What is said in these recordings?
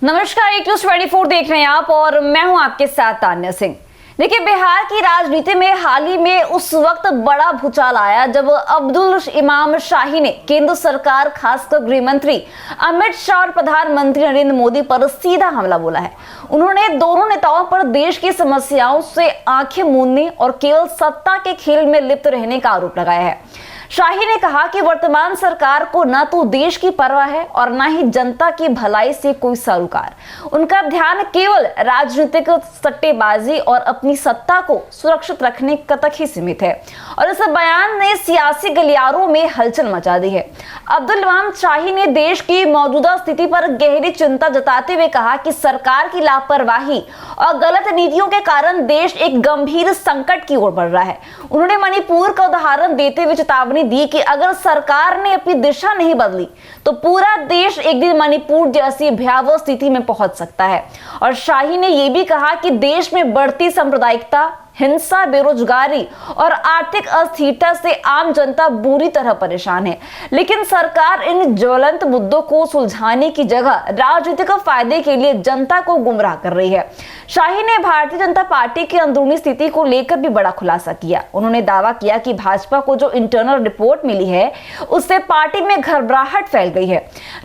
नमस्कार, एक न्यूज़ 24 देख रहे हैं आप और मैं हूं आपके साथ तान्या सिंह। देखिए, बिहार की राजनीति में हाल ही में उस वक्त बड़ा भूचाल आया जब अब्दुल इमाम शाही ने केंद्र सरकार, खासकर गृह मंत्री अमित शाह और प्रधानमंत्री नरेंद्र मोदी पर सीधा हमला बोला है। उन्होंने दोनों नेताओं पर देश की समस्याओं से आंखें मूंदने और केवल सत्ता के खेल में लिप्त रहने का आरोप लगाया है। शाही ने कहा कि वर्तमान सरकार को न तो देश की परवाह है और न ही जनता की भलाई से कोई सरोकार। उनका ध्यान केवल राजनीतिक सट्टेबाजी और अपनी सत्ता को सुरक्षित रखने तक ही सीमित है और इस बयान ने सियासी गलियारों में हलचल मचा दी है। अब्दुल इमाम शाही ने देश की मौजूदा स्थिति पर गहरी चिंता जताते हुए कहा कि सरकार की लापरवाही और गलत नीतियों के कारण देश एक गंभीर संकट की ओर बढ़ रहा है। उन्होंने मणिपुर का उदाहरण देते हुए चेतावनी दी कि अगर सरकार ने अपनी दिशा नहीं बदली तो पूरा देश एक दिन मणिपुर जैसी भयावह स्थिति में पहुंच सकता है। और शाही ने यह भी कहा कि देश में बढ़ती सांप्रदायिकता, हिंसा, बेरोजगारी और आर्थिक अस्थिरता से आम जनता बुरी तरह परेशान है, लेकिन सरकार इन ज्वलंत मुद्दों को सुलझाने की जगह राजनीतिक फायदे के लिए जनता को गुमराह कर रही है। शाही ने भारतीय जनता पार्टी की अंदरूनी स्थिति को लेकर भी बड़ा खुलासा किया। उन्होंने दावा किया कि भाजपा को जो इंटरनल रिपोर्ट मिली है उससे पार्टी में घबराहट फैल गई है।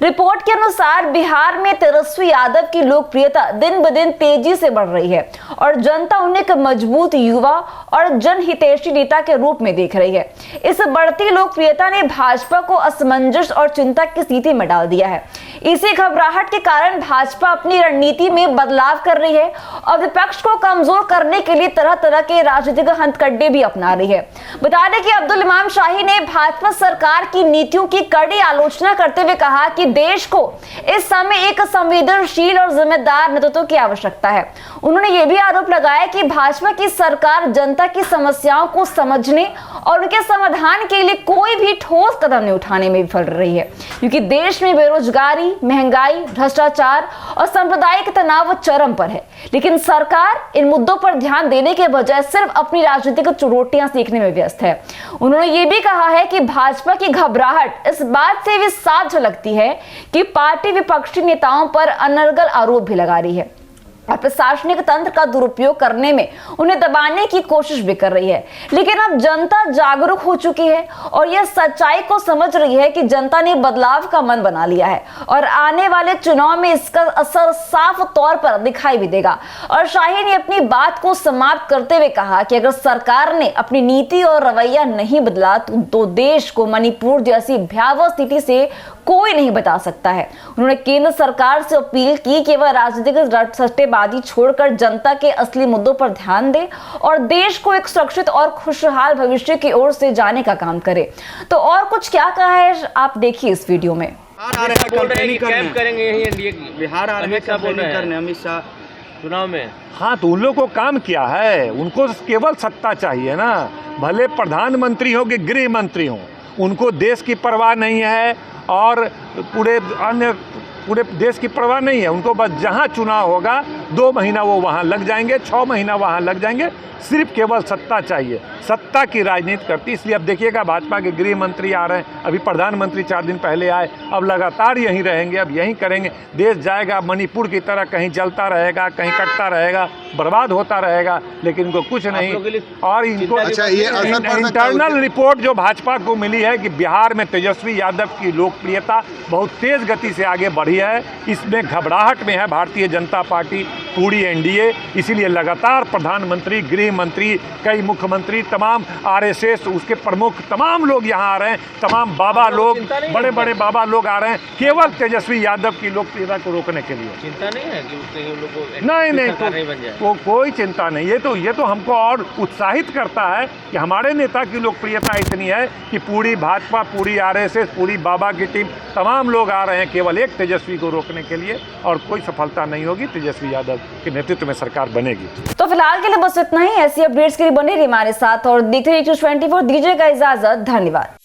रिपोर्ट के अनुसार बिहार में तेजस्वी यादव की लोकप्रियता दिन ब दिन तेजी से बढ़ रही है और जनता उन्हें एक मजबूत युवा और जनहितैषी नेता के रूप में देख रही है। इस बढ़ती लोकप्रियता ने भाजपा को असमंजस और चिंता की स्थिति में डाल दिया है। इसी घबराहट के कारण भाजपा अपनी रणनीति में बदलाव कर रही है और विपक्ष को कमजोर करने के लिए तरह तरह के राजनीतिक हथकंडे भी अपना रही है। बता दें कि अब्दुल इमाम शाही ने भाजपा सरकार की नीतियों की कड़ी आलोचना करते हुए कहा कि देश को इस समय एक संवेदनशील और जिम्मेदार नेतृत्व की आवश्यकता है। उन्होंने यह भी आरोप लगाया कि भाजपा की सरकार जनता की समस्याओं को समझने और उनके समाधान के लिए कोई भी ठोस कदम नहीं उठाने में विफल रही है, क्योंकि देश में बेरोजगारी, महंगाई, भ्रष्टाचार और सांप्रदायिक तनाव चरम पर है। लेकिन सरकार इन मुद्दों पर ध्यान देने के बजाय सिर्फ अपनी राजनीतिक चुनौतियां सीखने में व्यस्त है। उन्होंने ये भी कहा है कि भाजपा की घबराहट इस बात से भी साफ झलकती है कि पार्टी विपक्षी नेताओं पर अनर्गल आरोप भी लगा रही है और प्रशासनिक तंत्र का दुरुपयोग करने में उन्हें दबाने की कोशिश भी कर रही है। लेकिन अब जनता जागरूक हो चुकी है और यह सच्चाई को समझ रही है कि जनता ने बदलाव का मन बना लिया है और आने वाले चुनाव में इसका असर साफ तौर पर दिखाई भी देगा। और शाही ने अपनी बात को समाप्त करते हुए कहा कि अगर सरकार ने अपनी नीति और रवैया नहीं बदला तो देश को मणिपुर जैसी भयावह स्थिति से कोई नहीं बचा सकता है। उन्होंने केंद्र सरकार से अपील की कि वह राजनीतिक सट्टेबाजी छोड़कर जनता के असली मुद्दों पर ध्यान दे और देश को एक सुरक्षित और खुशहाल भविष्य की ओर से जाने का काम करे। तो और कुछ क्या कहा है आप देखिए इस वीडियो में। कैंप करेंगे यही एनडीए की बिहार आ रहे हैं करने अमित शाह चुनाव में। हाँ, तो उन लोगों को काम किया है, उनको केवल सत्ता चाहिए ना, भले प्रधानमंत्री हो कि गृह मंत्री हो, उनको देश की परवाह नहीं है और पूरे देश की परवाह नहीं है। उनको बस जहाँ चुनाव होगा 2 महीना वो वहाँ लग जाएंगे, 6 महीना वहाँ लग जाएंगे, सिर्फ केवल सत्ता चाहिए, सत्ता की राजनीति करती। इसलिए अब देखिएगा भाजपा के गृह मंत्री आ रहे हैं, अभी प्रधानमंत्री 4 दिन पहले आए, अब लगातार यहीं रहेंगे, अब यहीं करेंगे। देश जाएगा मणिपुर की तरह, कहीं जलता रहेगा, कहीं कटता रहेगा, बर्बाद होता रहेगा, लेकिन इनको कुछ नहीं। और इनको इंटरनल रिपोर्ट जो भाजपा को मिली है कि बिहार में तेजस्वी यादव की लोकप्रियता बहुत तेज गति से आगे बढ़ी है, इसमें घबराहट में है भारतीय जनता पार्टी, पूरी एनडीए। इसीलिए लगातार प्रधानमंत्री, गृह मंत्री, कई मुख्यमंत्री, तमाम आरएसएस उसके प्रमुख तमाम लोग यहाँ आ रहे हैं, तमाम बाबा लोग, बड़े बड़े बाबा लोग आ रहे हैं केवल तेजस्वी यादव की लोकप्रियता को रोकने के लिए। चिंता नहीं है कि उन लोगों को नहीं तो कोई चिंता नहीं। ये तो हमको और उत्साहित करता है कि हमारे नेता की लोकप्रियता इतनी है कि पूरी भाजपा, पूरी आरएसएस, पूरी बाबा की टीम, तमाम लोग आ रहे हैं केवल एक तेजस्वी को रोकने के लिए, और कोई सफलता नहीं होगी। तेजस्वी यादव के नेतृत्व में सरकार बनेगी। तो फिलहाल के लिए बस इतना ही। ऐसी अपडेट्स के लिए बने रहिए हमारे साथ और देखते रहिए न्यूज़ 24। दीजिएगा इजाजत, धन्यवाद।